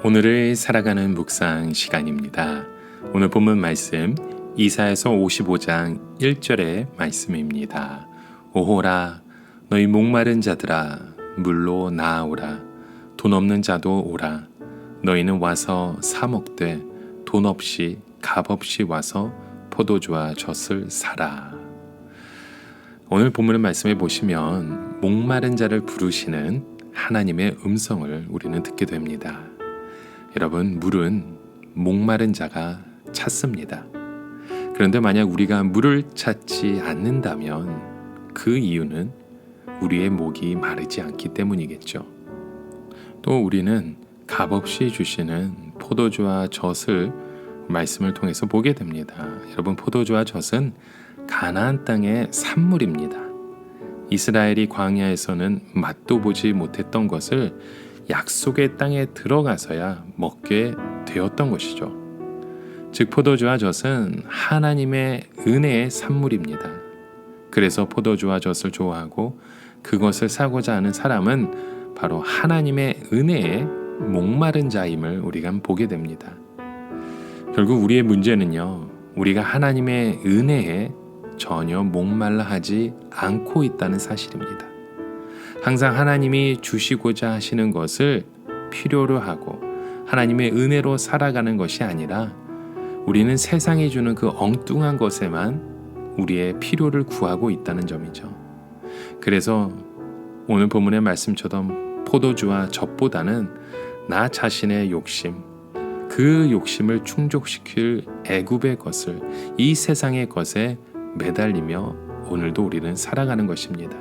오늘을 살아가는 묵상 시간입니다. 오늘 본문 말씀 이사야서 55장 1절의 말씀입니다. 오호라 너희 목마른 자들아 물로 나아오라. 돈 없는 자도 오라. 너희는 와서 사 먹되 돈 없이 값 없이 와서 포도주와 젖을 사라. 오늘 본문의 말씀에 보시면 목마른 자를 부르시는 하나님의 음성을 우리는 듣게 됩니다. 여러분, 물은 목마른 자가 찾습니다. 그런데 만약 우리가 물을 찾지 않는다면 그 이유는 우리의 목이 마르지 않기 때문이겠죠. 또 우리는 값없이 주시는 포도주와 젖을 말씀을 통해서 보게 됩니다. 여러분, 포도주와 젖은 가나안 땅의 산물입니다. 이스라엘이 광야에서는 맛도 보지 못했던 것을 약속의 땅에 들어가서야 먹게 되었던 것이죠. 즉 포도주와 젖은 하나님의 은혜의 산물입니다. 그래서 포도주와 젖을 좋아하고 그것을 사고자 하는 사람은 바로 하나님의 은혜의 목마른 자임을 우리가 보게 됩니다. 결국 우리의 문제는요, 우리가 하나님의 은혜에 전혀 목말라 하지 않고 있다는 사실입니다. 항상 하나님이 주시고자 하시는 것을 필요로 하고 하나님의 은혜로 살아가는 것이 아니라 우리는 세상이 주는 그 엉뚱한 것에만 우리의 필요를 구하고 있다는 점이죠. 그래서 오늘 본문의 말씀처럼 포도주와 젖보다는 나 자신의 욕심, 그 욕심을 충족시킬 애굽의 것을 이 세상의 것에 매달리며 오늘도 우리는 살아가는 것입니다.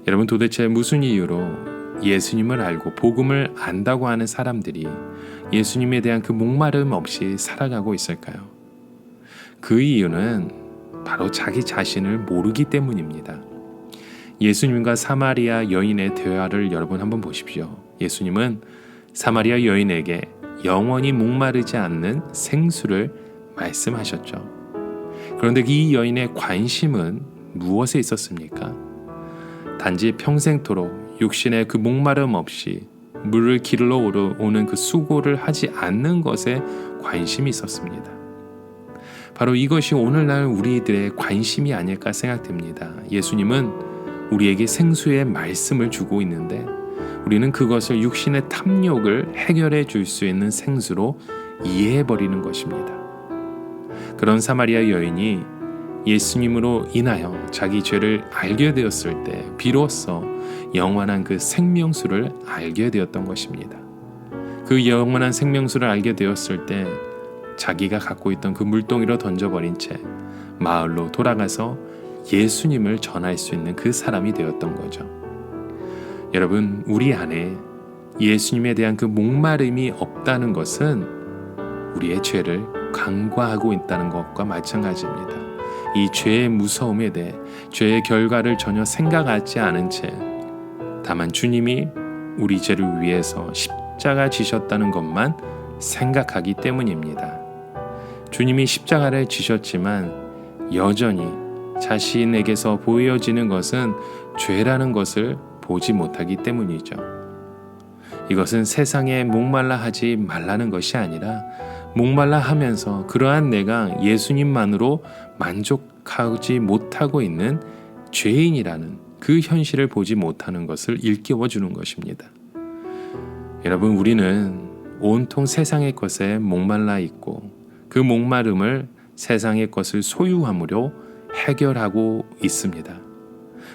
여러분, 도대체 무슨 이유로 예수님을 알고 복음을 안다고 하는 사람들이 예수님에 대한 그 목마름 없이 살아가고 있을까요? 그 이유는 바로 자기 자신을 모르기 때문입니다. 예수님과 사마리아 여인의 대화를 여러분 한번 보십시오. 예수님은 사마리아 여인에게 영원히 목마르지 않는 생수를 말씀하셨죠. 그런데 이 여인의 관심은 무엇에 있었습니까? 단지 평생토록 육신의 그 목마름 없이 물을 길러 오는 그 수고를 하지 않는 것에 관심이 있었습니다. 바로 이것이 오늘날 우리들의 관심이 아닐까 생각됩니다. 예수님은 우리에게 생수의 말씀을 주고 있는데 우리는 그것을 육신의 탐욕을 해결해 줄 수 있는 생수로 이해해버리는 것입니다. 그런 사마리아 여인이 예수님으로 인하여 자기 죄를 알게 되었을 때 비로소 영원한 그 생명수를 알게 되었던 것입니다. 그 영원한 생명수를 알게 되었을 때 자기가 갖고 있던 그 물동이로 던져버린 채 마을로 돌아가서 예수님을 전할 수 있는 그 사람이 되었던 거죠. 여러분, 우리 안에 예수님에 대한 그 목마름이 없다는 것은 우리의 죄를 간과하고 있다는 것과 마찬가지입니다. 이 죄의 무서움에 대해 죄의 결과를 전혀 생각하지 않은 채 다만 주님이 우리 죄를 위해서 십자가 지셨다는 것만 생각하기 때문입니다. 주님이 십자가를 지셨지만 여전히 자신에게서 보여지는 것은 죄라는 것을 보지 못하기 때문이죠. 이것은 세상에 목말라 하지 말라는 것이 아니라 목말라 하면서 그러한 내가 예수님만으로 만족하지 못하고 있는 죄인이라는 그 현실을 보지 못하는 것을 일깨워 주는 것입니다. 여러분, 우리는 온통 세상의 것에 목말라 있고 그 목마름을 세상의 것을 소유함으로 해결하고 있습니다.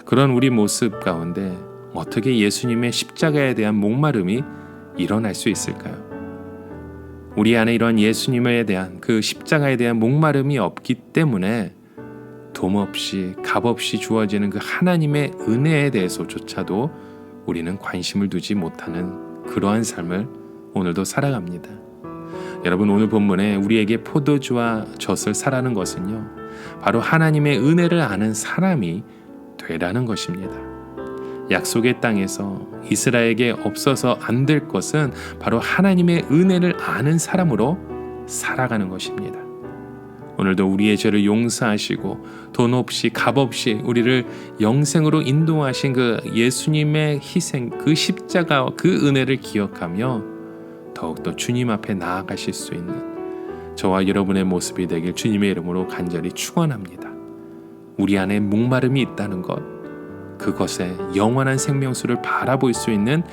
그런 우리 모습 가운데 어떻게 예수님의 십자가에 대한 목마름이 일어날 수 있을까요? 우리 안에 이런 예수님에 대한 그 십자가에 대한 목마름이 없기 때문에 돈 없이 값 없이 주어지는 그 하나님의 은혜에 대해서조차도 우리는 관심을 두지 못하는 그러한 삶을 오늘도 살아갑니다. 여러분, 오늘 본문에 우리에게 포도주와 젖을 사라는 것은요, 바로 하나님의 은혜를 아는 사람이 되라는 것입니다. 약속의 땅에서 이스라엘에게 없어서 안 될 것은 바로 하나님의 은혜를 아는 사람으로 살아가는 것입니다. 오늘도 우리의 죄를 용서하시고 돈 없이 값 없이 우리를 영생으로 인도하신 그 예수님의 희생, 그 십자가와 그 은혜를 기억하며 더욱더 주님 앞에 나아가실 수 있는 저와 여러분의 모습이 되길 주님의 이름으로 간절히 축원합니다. 우리 안에 목마름이 있다는 것, 그것에 영원한 생명수를 바라볼 수 있는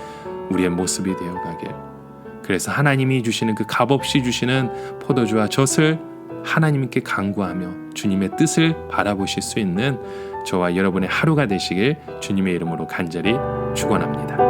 우리의 모습이 되어가길. 그래서 하나님이 주시는 그 값없이 주시는 포도주와 젖을 하나님께 간구하며 주님의 뜻을 바라보실 수 있는 저와 여러분의 하루가 되시길 주님의 이름으로 간절히 축원합니다.